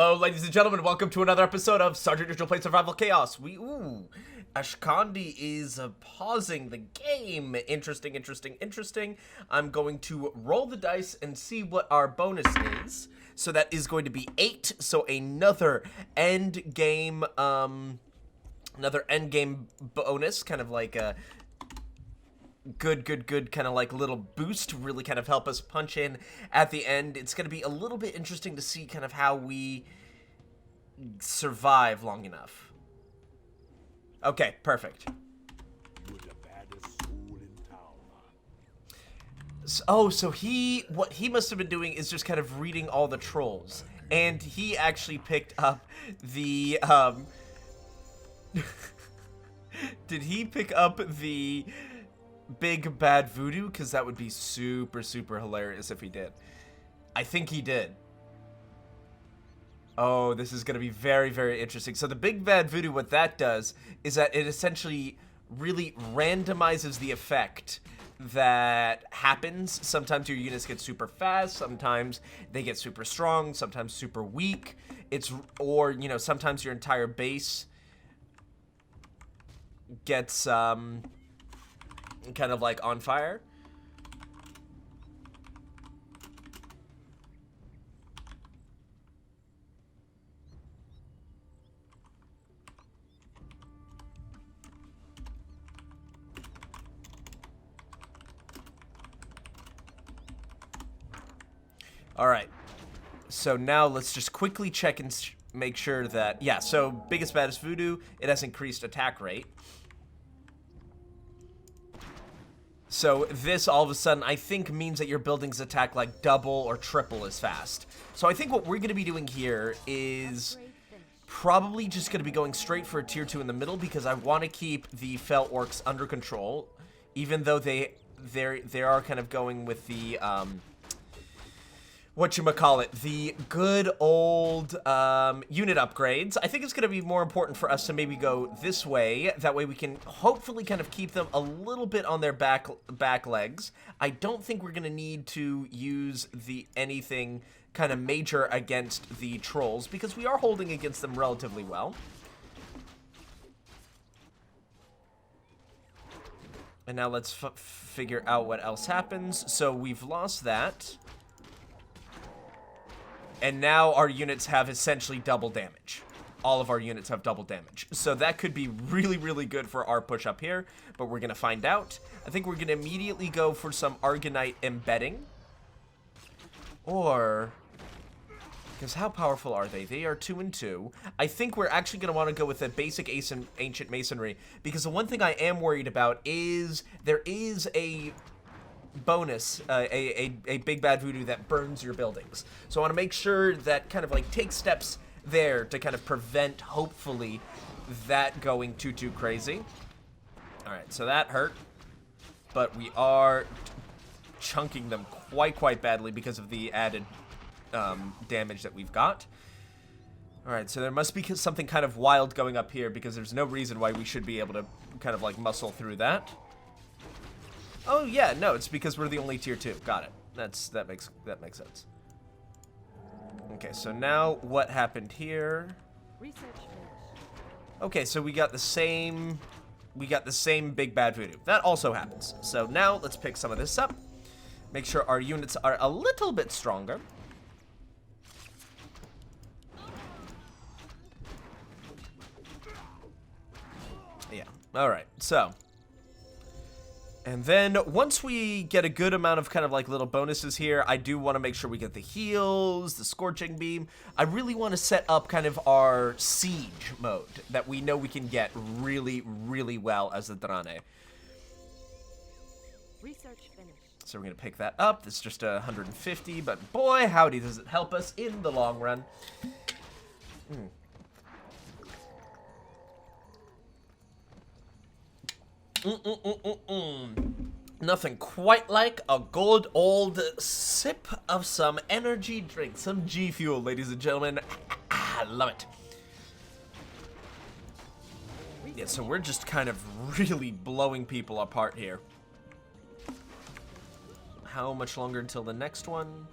Hello, ladies and gentlemen. Welcome to another episode of Sergeant Neutral Play Survival Chaos. Ashkandi is pausing the game. Interesting. I'm going to roll the dice and see what our bonus is. So that is going to be 8. So another end game, bonus, kind of like a good kind of like little boost, really kind of help us punch in at the end. It's going to be a little bit interesting to see kind of how we survive long enough. Okay, perfect. You're the baddest soul in town. So what he must have been doing is just kind of reading all the trolls, and he actually picked up the did he pick up the big bad voodoo? Because that would be super hilarious if he did. I think he did. Oh, this is going to be very interesting. So the big bad voodoo, what that does is that it essentially really randomizes the effect that happens. Sometimes your units get super fast, sometimes they get super strong, sometimes super weak. Or, you know, sometimes your entire base gets kind of like on fire. All right. So now let's just quickly check and make sure that, yeah, so biggest baddest voodoo, it has increased attack rate. So this, all of a sudden, I think means that your buildings attack like double or triple as fast. So I think what we're going to be doing here is probably just going to be going straight for a tier 2 in the middle, because I want to keep the Fel Orcs under control, even though they are kind of going with the the good old unit upgrades. I think it's going to be more important for us to maybe go this way. That way we can hopefully kind of keep them a little bit on their back legs. I don't think we're going to need to use anything kind of major against the trolls, because we are holding against them relatively well. And now let's figure out what else happens. So we've lost that. And now our units have essentially double damage. All of our units have double damage. So that could be really good for our push up here, but we're going to find out. I think we're going to immediately go for some Argonite embedding. Or, because how powerful are they? They are 2 and 2. I think we're actually going to want to go with a basic ancient masonry, because the one thing I am worried about is there is a bonus, a big bad voodoo that burns your buildings. So I want to make sure that kind of like take steps there to kind of prevent, hopefully, that going too crazy. All right, so that hurt, but we are chunking them quite badly because of the added damage that we've got. All right, so there must be something kind of wild going up here, because there's no reason why we should be able to kind of like muscle through that. Oh yeah, no, it's because we're the only tier 2. Got it. That makes sense. Okay, so now what happened here? Okay, so we got the same big bad voodoo. That also happens. So now let's pick some of this up. Make sure our units are a little bit stronger. Yeah. All right. So, and then once we get a good amount of kind of like little bonuses here, I do want to make sure we get the heals, the scorching beam. I really want to set up kind of our siege mode that we know we can get really well as the Drane. Research finished. So we're going to pick that up. It's just 150, but boy, howdy, does it help us in the long run. Nothing quite like a good old sip of some energy drink, some G Fuel, ladies and gentlemen. I love it. Yeah, so we're just kind of really blowing people apart here. How much longer until the next one?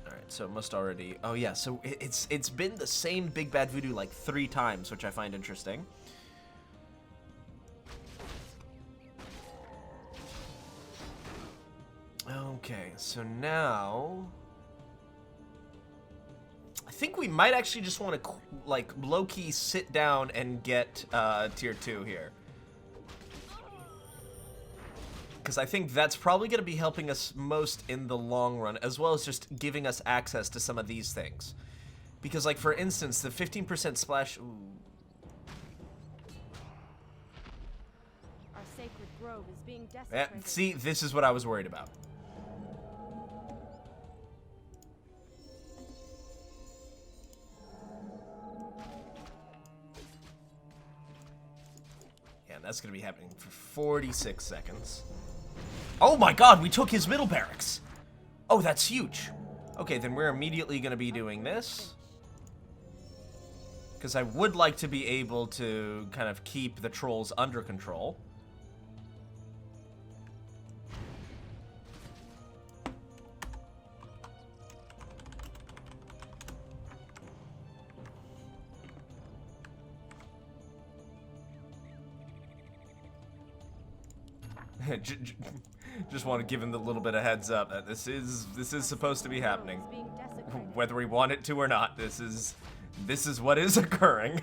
Alright, So it must already... Oh, yeah, so it's been the same Big Bad Voodoo like 3 times, which I find interesting. Okay, so now... I think we might actually just want to, like, low-key sit down and get tier 2 here. Because I think that's probably going to be helping us most in the long run, as well as just giving us access to some of these things. Because, like, for instance, the 15% splash... Ooh. Our sacred grove is being Yeah, desecrated. see, this is what I was worried about. Yeah, that's going to be happening for 46 seconds. Oh my god, we took his middle barracks! Oh, that's huge. Okay, then we're immediately going to be doing this. Because I would like to be able to kind of keep the trolls under control. Just want to give him the little bit of heads up that this is supposed to be happening, whether we want it to or not. This is what is occurring.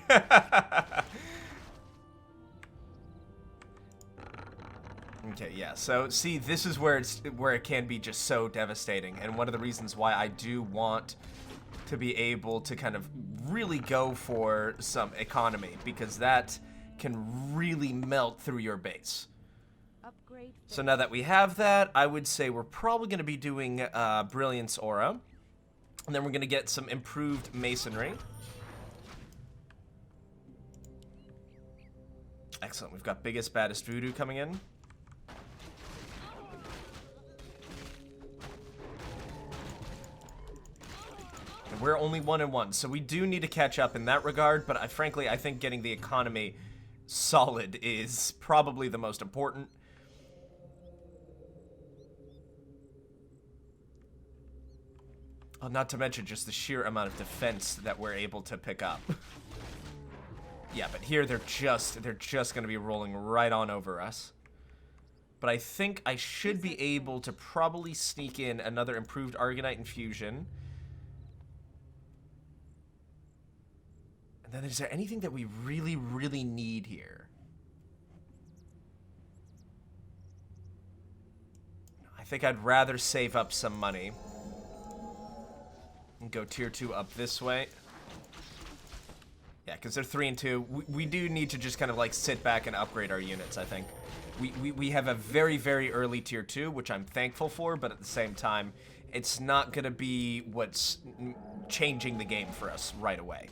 Okay, yeah. So see, this is where it can be just so devastating, and one of the reasons why I do want to be able to kind of really go for some economy, because that can really melt through your base. So now that we have that, I would say we're probably going to be doing Brilliance Aura. And then we're going to get some improved Masonry. Excellent. We've got Biggest, Baddest Voodoo coming in. And we're only 1-1, so we do need to catch up in that regard. But frankly, I think getting the economy solid is probably the most important. Not to mention just the sheer amount of defense that we're able to pick up. Yeah, but here they're just going to be rolling right on over us. But I think I should be able to probably sneak in another improved Argonite Infusion. And then is there anything that we really, really need here? I think I'd rather save up some money. And go tier 2 up this way. Yeah, because they're 3 and 2. We do need to just kind of like sit back and upgrade our units, I think. We have a very, very early tier 2, which I'm thankful for, but at the same time, it's not going to be what's changing the game for us right away.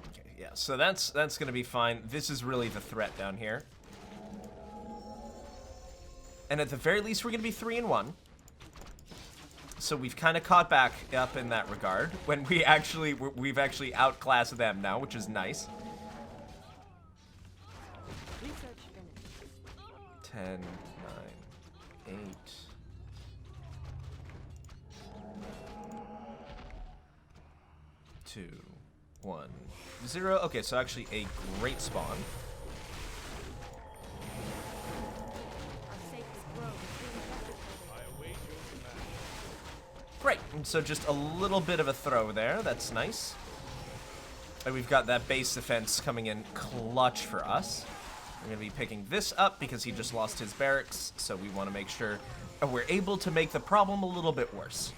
Okay, yeah, so that's going to be fine. This is really the threat down here. And at the very least, we're going to be 3 and 1. So we've kind of caught back up in that regard. When we've actually outclassed them now, which is nice. 10, 9, 8. 2, 1, 0. Okay, so actually a great spawn. Great, and so just a little bit of a throw there, that's nice. And we've got that base defense coming in clutch for us. We're going to be picking this up because he just lost his barracks, so we want to make sure we're able to make the problem a little bit worse.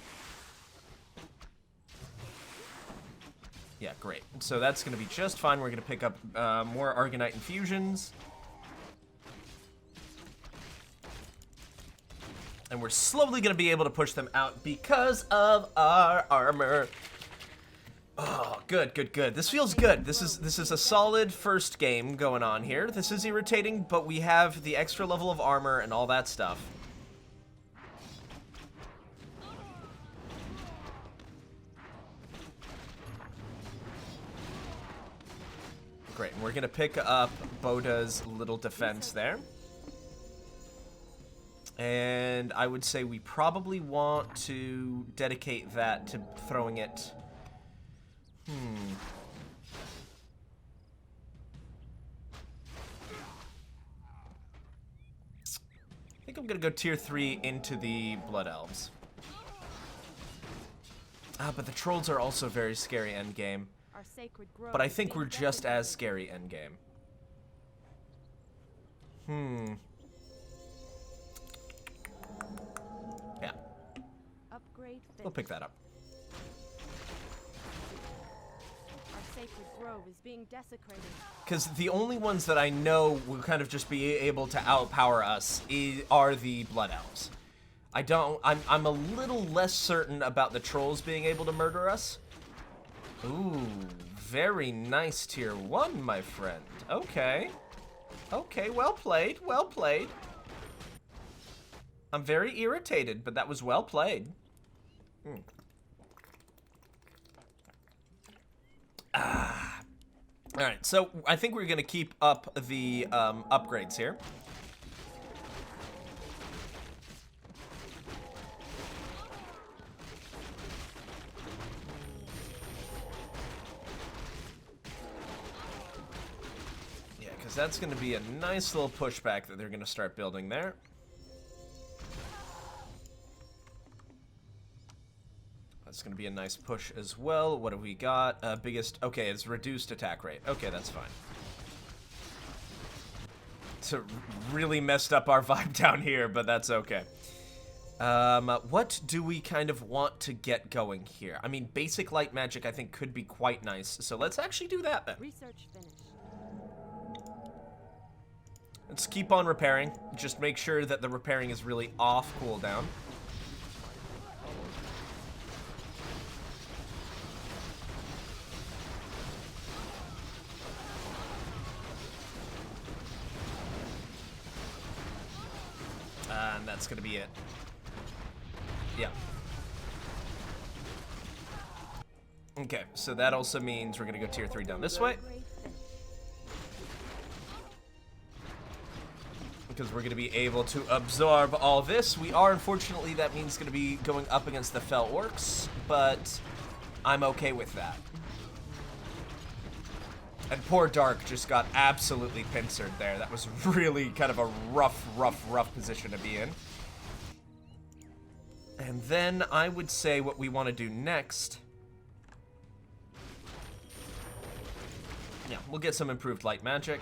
Yeah, great. So that's going to be just fine. We're going to pick up more Argonite Infusions. And we're slowly going to be able to push them out because of our armor. Oh, good, good, good. This feels good. This is a solid first game going on here. This is irritating, but we have the extra level of armor and all that stuff. Great, and we're going to pick up Boda's little defense there. And I would say we probably want to dedicate that to throwing it... I think I'm gonna go tier 3 into the Blood Elves. But the trolls are also very scary endgame. Our sacred grove But I is think being we're just desecrated. as scary endgame. Yeah, Upgrade we'll pick that up. Our sacred grove is being desecrated. Because the only ones that I know will kind of just be able to outpower us are the Blood Elves. I'm a little less certain about the trolls being able to murder us. Ooh, very nice tier 1, my friend. Okay. Okay, well played, well played. I'm very irritated, but that was well played. Alright, so I think we're gonna keep up the upgrades here. Yeah, because that's gonna be a nice little pushback that they're gonna start building there. That's going to be a nice push as well. What have we got? Biggest... Okay, it's reduced attack rate. Okay, that's fine. So really messed up our vibe down here, but that's okay. What do we kind of want to get going here? I mean, basic light magic I think could be quite nice. So let's actually do that then. Research finished. Let's keep on repairing. Just make sure that the repairing is really off cooldown. And that's gonna be it. Yeah. Okay, so that also means we're gonna go tier 3 down this way. Upgrade finished. Because we're gonna be able to absorb all this. We are, unfortunately, that means gonna be going up against the Fell Orcs, but I'm okay with that. And poor Dark just got absolutely pincered there. That was really kind of a rough position to be in. And then I would say what we want to do next... Yeah, we'll get some improved light magic.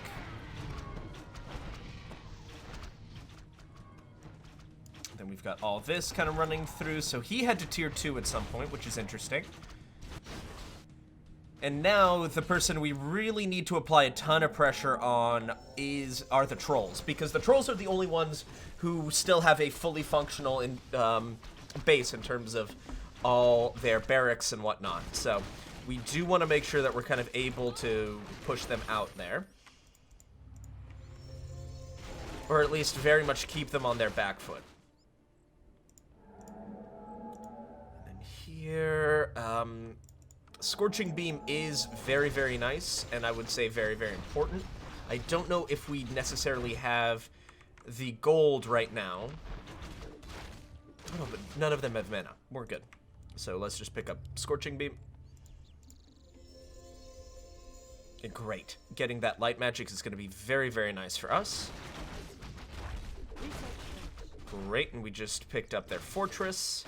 Then we've got all this kind of running through. So he had to tier 2 at some point, which is interesting. And now the person we really need to apply a ton of pressure on are the trolls, because the trolls are the only ones who still have a fully functional base in terms of all their barracks and whatnot. So we do want to make sure that we're kind of able to push them out there, or at least very much keep them on their back foot. And then here, Scorching Beam is very nice, and I would say very important. I don't know if we necessarily have the gold right now. Oh, but none of them have mana. We're good. So let's just pick up Scorching Beam. Great. Getting that light magic is going to be very nice for us. Research finished. Great, and we just picked up their fortress.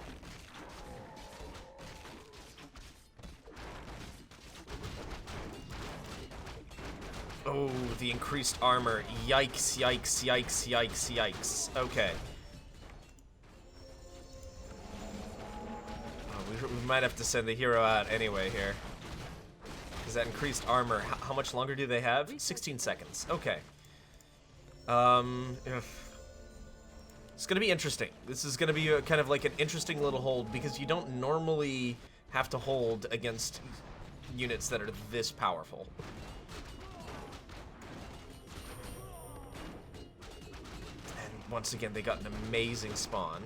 Oh, the increased armor. Yikes. Okay. Oh, we might have to send the hero out anyway here. Because that increased armor, how much longer do they have? 16 seconds. Okay. It's gonna be interesting. This is gonna be a, kind of like an interesting little hold, because you don't normally have to hold against units that are this powerful. Once again, they got an amazing spawn.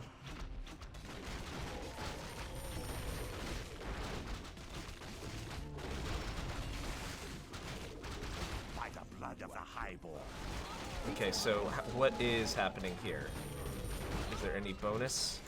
By the blood of the highborn. Okay, so what is happening here? Is there any bonus?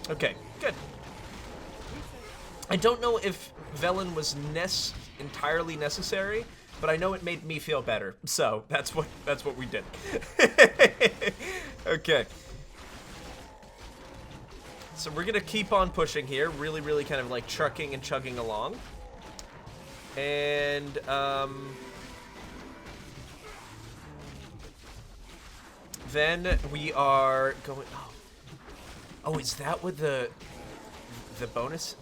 Okay, good. I don't know if Velen was entirely necessary, but I know it made me feel better. So that's what we did. Okay. So we're gonna keep on pushing here, really kind of like trucking and chugging along. And then we are going. Oh, is that what the bonus?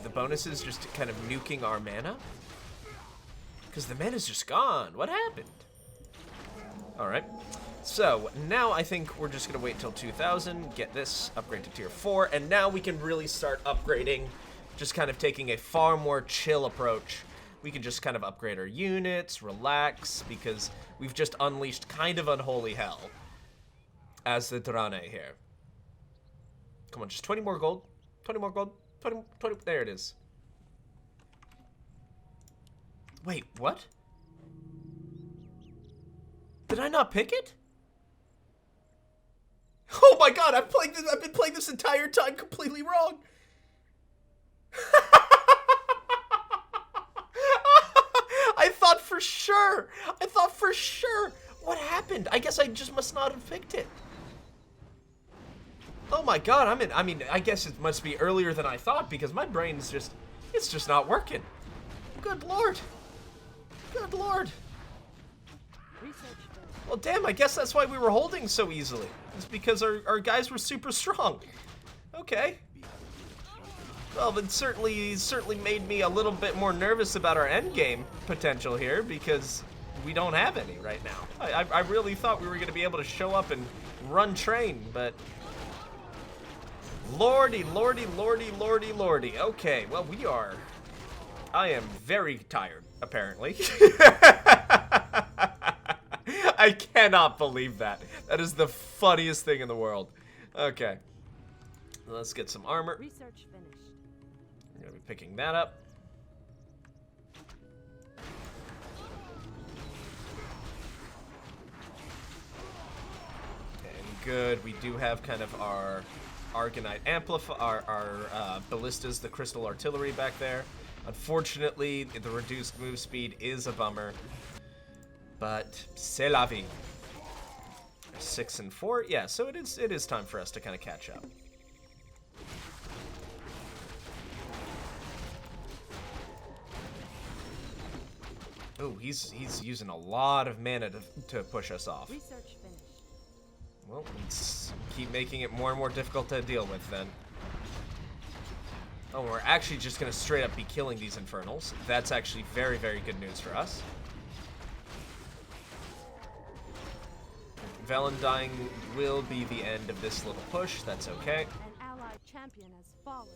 The bonus is just kind of nuking our mana? Because the mana's just gone. What happened? Alright. So, now I think we're just going to wait till 2000, get this, upgrade to tier 4, and now we can really start upgrading, just kind of taking a far more chill approach. We can just kind of upgrade our units, relax, because we've just unleashed kind of unholy hell as the Drane here. Come on, just 20 more gold. 20 more gold. 20, there it is. Wait, what? Did I not pick it? Oh my god, I've been playing this entire time completely wrong. I thought for sure. What happened? I guess I just must not have picked it. Oh my god, I mean, I guess it must be earlier than I thought because my brain's it's just not working. Good lord. Good lord. Well, damn, I guess that's why we were holding so easily. It's because our guys were super strong. Okay. Well, it certainly made me a little bit more nervous about our endgame potential here because we don't have any right now. I really thought we were going to be able to show up and run train, but... Lordy. Okay, well, I am very tired, apparently. I cannot believe that. That is the funniest thing in the world. Okay. Let's get some armor. Research finished. I'm gonna be picking that up. And good, we do have kind of our Argonite amplifier, our ballistas, the crystal artillery back there. Unfortunately, the reduced move speed is a bummer. But c'est la vie. 6 and 4, yeah. So it is time for us to kind of catch up. Oh, he's using a lot of mana to push us off. Research finished. Well, let's keep making it more and more difficult to deal with then. Oh, we're actually just gonna straight up be killing these Infernals. That's actually very, very good news for us. Velen dying will be the end of this little push. That's okay. An allied champion has fallen.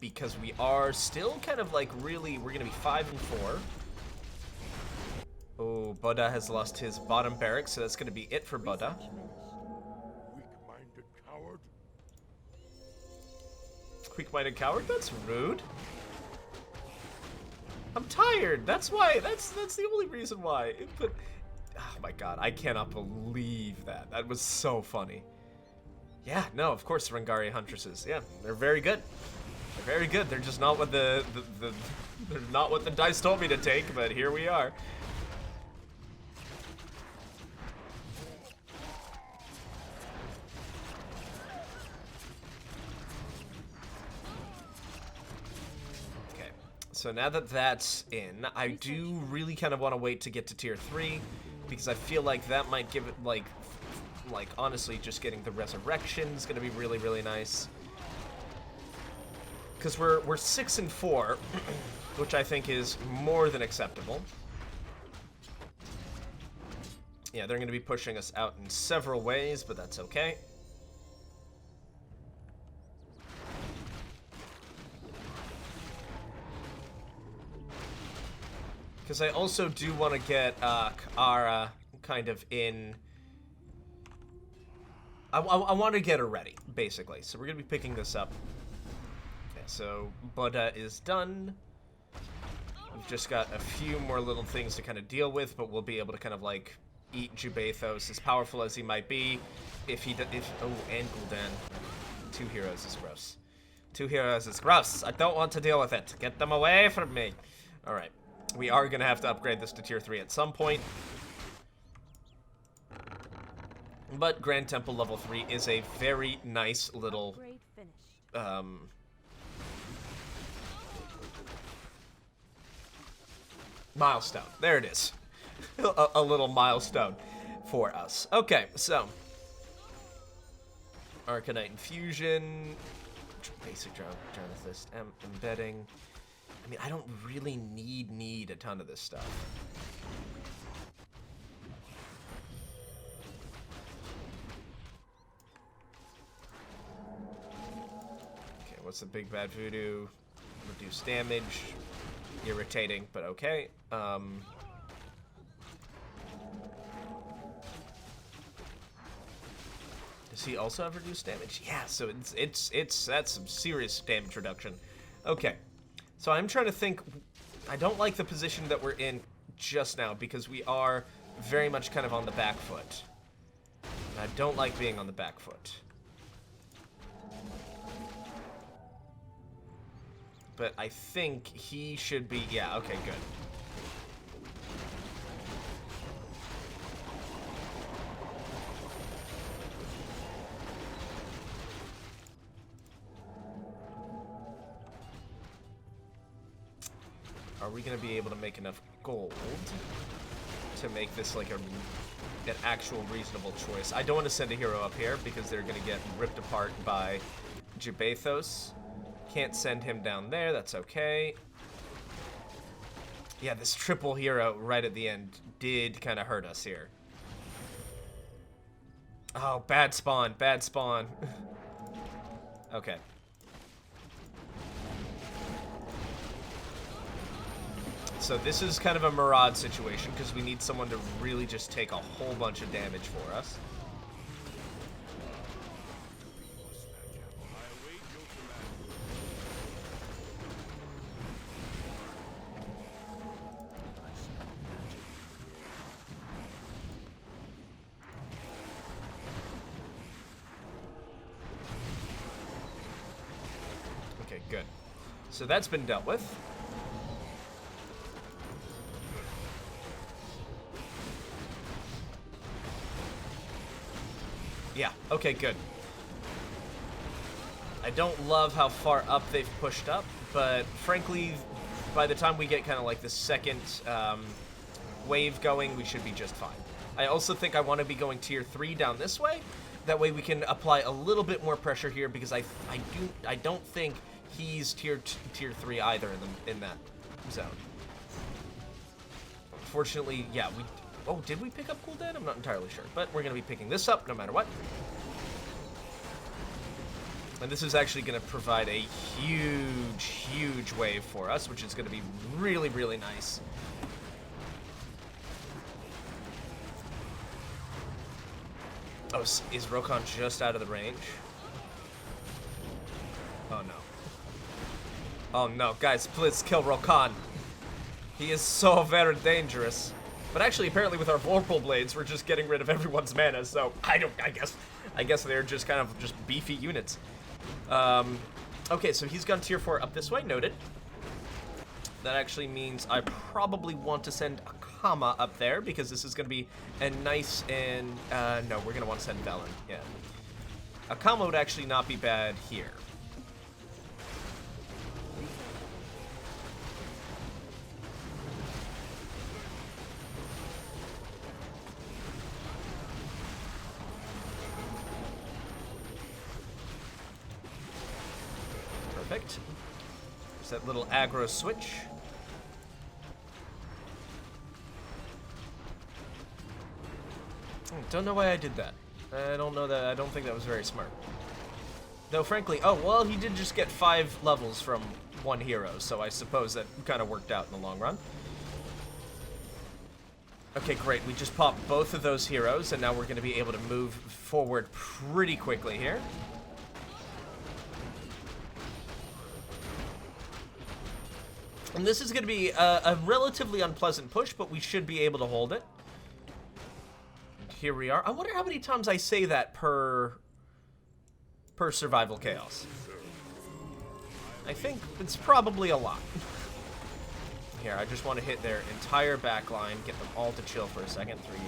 Because we are still kind of like really, we're gonna be 5 and 4. Oh, Buddha has lost his bottom barracks, so that's gonna be it for Buddha. Research finished. Weak-minded coward. Weak-minded coward? That's rude. I'm tired. That's why. That's the only reason why. But oh my god, I cannot believe that. That was so funny. Yeah, no, of course, Rangari Huntresses. Yeah, they're very good. They're very good. They're just not what they're not what the dice told me to take, but here we are. Okay, so now that that's in, I do really kind of want to wait to get to tier 3 because I feel like that might give it like honestly, just getting the resurrection is gonna be really, really nice. Because we're 6 and 4, which I think is more than acceptable. Yeah, they're going to be pushing us out in several ways, but that's okay. Because I also do want to get Kara kind of in... I want to get her ready, basically. So we're going to be picking this up. Okay, so Buddha is done. We've just got a few more little things to kind of deal with, but we'll be able to kind of, like, eat Jubathos, as powerful as he might be. Oh, and Gul'dan. 2 heroes is gross. 2 heroes is gross. I don't want to deal with it. Get them away from me. Alright. We are going to have to upgrade this to tier 3 at some point. But Grand Temple level 3 is a very nice little... Great finish. Milestone. There it is. a little milestone for us. Okay, so... Arcanite Infusion... Basic Dramatist. Embedding... I mean, I don't really need a ton of this stuff. Okay, what's the big bad voodoo? Reduce damage. Irritating, but okay. Does he also have reduced damage? Yeah, so that's some serious damage reduction. Okay. So I'm trying to think, I don't like the position that we're in just now because we are very much kind of on the back foot. And I don't like being on the back foot. But I think he should be, yeah, okay, good. Are we going to be able to make enough gold to make this like an actual reasonable choice? I don't want to send a hero up here because they're going to get ripped apart by Jubathos. Can't send him down there, that's okay. Yeah, this triple hero right at the end did kind of hurt us here. Oh, bad spawn, bad spawn. Okay. So this is kind of a Murad situation because we need someone to really just take a whole bunch of damage for us. Okay, good. So that's been dealt with. Yeah, okay, good. I don't love how far up they've pushed up, but frankly, by the time we get kind of like the second wave going, we should be just fine. I also think I want to be going tier 3 down this way. That way we can apply a little bit more pressure here because I don't think he's tier 3 either in that zone. Unfortunately, yeah, we... Oh, did we pick up Gul'dan? I'm not entirely sure, but we're going to be picking this up no matter what. And this is actually going to provide a huge, huge wave for us, which is going to be really, really nice. Oh, is Rokhan just out of the range? Oh, no. Oh, no. Guys, please kill Rokhan. He is so very dangerous. But actually, apparently with our Vorpal Blades, we're just getting rid of everyone's mana, so I guess they're just kind of just beefy units. Okay, so he's gone tier 4 up this way, noted. That actually means I probably want to send Akama up there, because this is going to be a nice and, no, we're going to want to send Velen, yeah. Akama would actually not be bad here. Perfect. There's that little aggro switch. Don't know why I did that. I don't know that. I don't think that was very smart. Though, frankly, oh, well, he did just get 5 levels from one hero, so I suppose that kind of worked out in the long run. Okay, great. We just popped both of those heroes, and now we're going to be able to move forward pretty quickly here. And this is going to be a relatively unpleasant push, but we should be able to hold it. And here we are. I wonder how many times I say that per survival chaos. I think it's probably a lot. Here, I just want to hit their entire back line, get them all to chill for a second. 3, 2,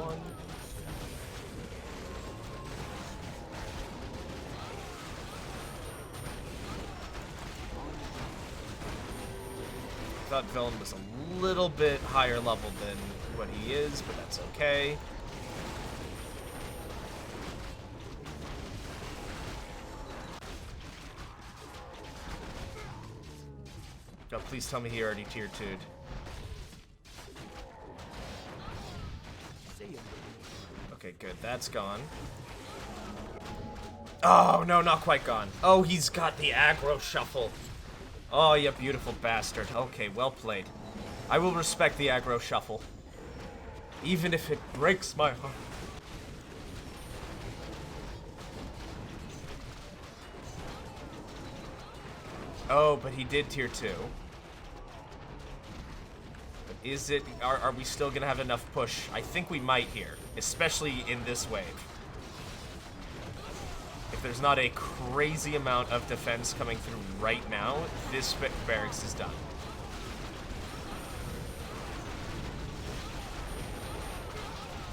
1. I thought Villain was a little bit higher level than what he is, but that's okay. Oh, please tell me he already tier 2'd. Okay, good. That's gone. Oh, no, not quite gone. Oh, he's got the aggro shuffle. Oh, you beautiful bastard. Okay, well played. I will respect the aggro shuffle. Even if it breaks my heart. Oh, but he did tier 2. But is it... Are we still going to have enough push? I think we might here. Especially in this wave. If there's not a crazy amount of defense coming through right now, this barracks is done.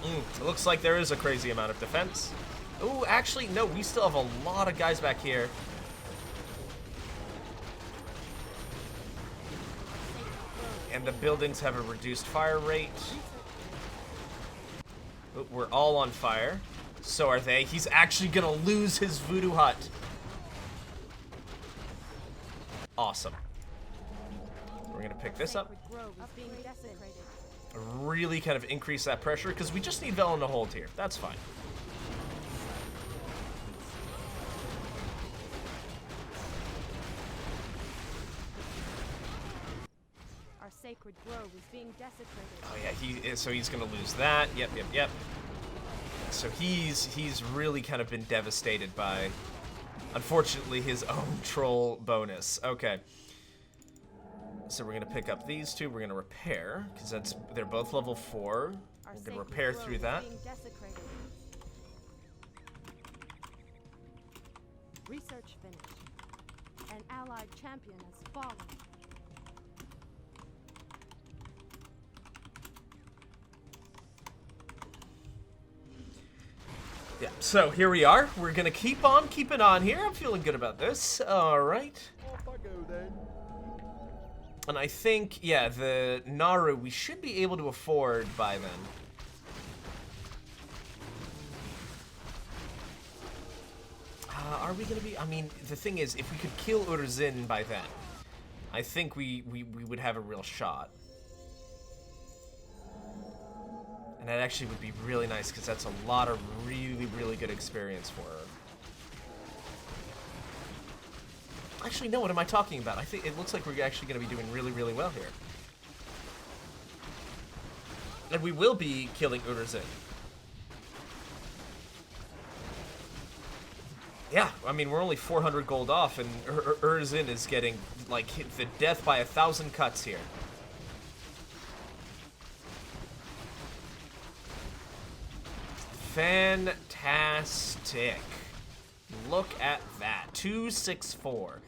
It looks like there is a crazy amount of defense. Ooh, actually, no, we still have a lot of guys back here. And the buildings have a reduced fire rate. Ooh, we're all on fire. So are they. He's actually gonna lose his voodoo hut. Awesome. We're gonna pick this up. Really kind of increase that pressure, because we just need Velen to hold here. That's fine. Our sacred grove is being desecrated. Oh yeah, so he's gonna lose that. Yep. So he's really kind of been devastated by, unfortunately, his own troll bonus. Okay. So we're gonna pick up these two. We're gonna repair, because they're both level 4. We're gonna repair through that. Research finished. An allied champion has fallen. Yeah, so here we are. We're gonna keep on keeping on here. I'm feeling good about this. Alright. Off I go then. And I think, yeah, the Naru we should be able to afford by then. Are we gonna be? I mean, the thing is, if we could kill Urzin by then, I think we would have a real shot. And that actually would be really nice, because that's a lot of really good experience for her. Actually, no, what am I talking about? I think it looks like we're actually going to be doing really well here. And we will be killing Urzin. Yeah, I mean, we're only 400 gold off, and Urzin is getting, like, the death by 1,000 cuts here. Fantastic. Look at that. 264.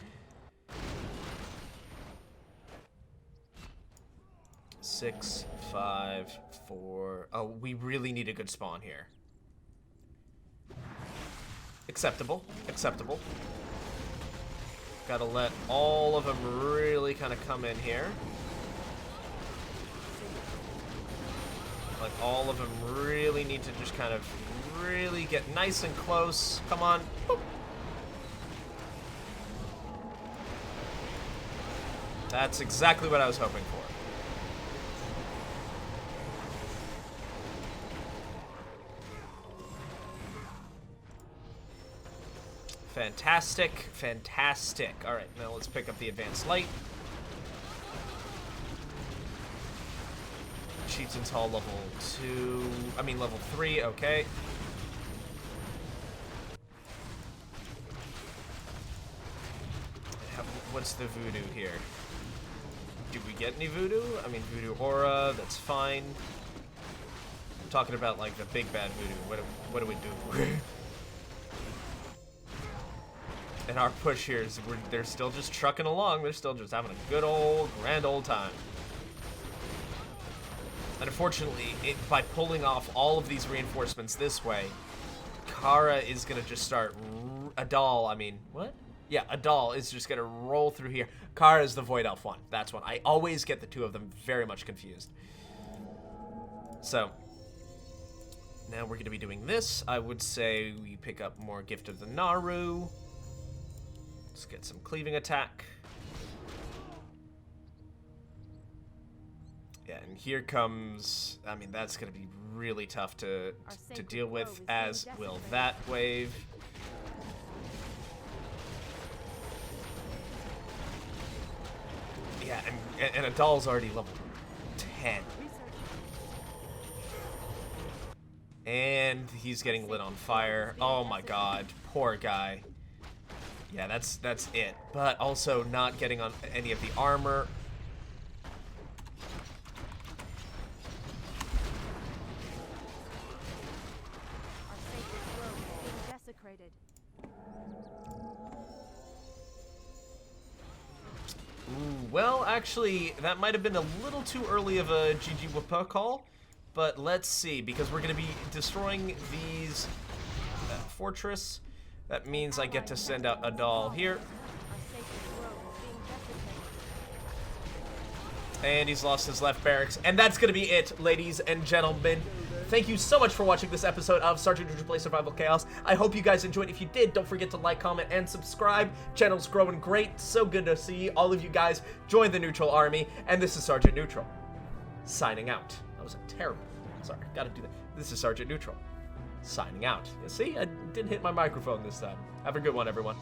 6, 5, 4. Oh, we really need a good spawn here. Acceptable. Acceptable. Gotta let all of them really kind of come in here. Like, all of them really need to just kind of really get nice and close. Come on. Boop. That's exactly what I was hoping for. Fantastic, fantastic. All right, now let's pick up the advanced light. Chieftain's Hall level 2. I mean, level 3, okay. What's the voodoo here? Do we get any voodoo? I mean, voodoo aura, that's fine. I'm talking about, like, the big bad voodoo. What do we do? And our push here is they're still just trucking along. They're still just having a good old, grand old time. And unfortunately, by pulling off all of these reinforcements this way, Kara is going to just start... Adal, I mean, what? Yeah, Adal is just going to roll through here. Kara is the Void Elf one. That's one. I always get the two of them very much confused. So, now we're going to be doing this. I would say we pick up more Gift of the Naru. Let's get some cleaving attack. Yeah, and here comes... I mean, that's going to be really tough to deal with, as will that wave. Yeah, and Adal's already level 10. And he's getting lit on fire. Oh my god, poor guy. Yeah, that's it. But also not getting on any of the armor. Our sacred grove is being desecrated. Ooh, well, actually, that might have been a little too early of a GG Wapa call, but let's see, because we're going to be destroying these fortress. That means I get to send out Adal here. Our sacred grove is being desecrated. And he's lost his left barracks. And that's going to be it, ladies and gentlemen. Thank you so much for watching this episode of Sergeant Neutral Play Survival Chaos. I hope you guys enjoyed. If you did, don't forget to like, comment, and subscribe. Channel's growing great. So good to see all of you guys join the Neutral Army. And this is Sergeant Neutral, signing out. That was a terrible... Sorry, gotta do that. This is Sergeant Neutral, signing out. You see, I didn't hit my microphone this time. Have a good one, everyone.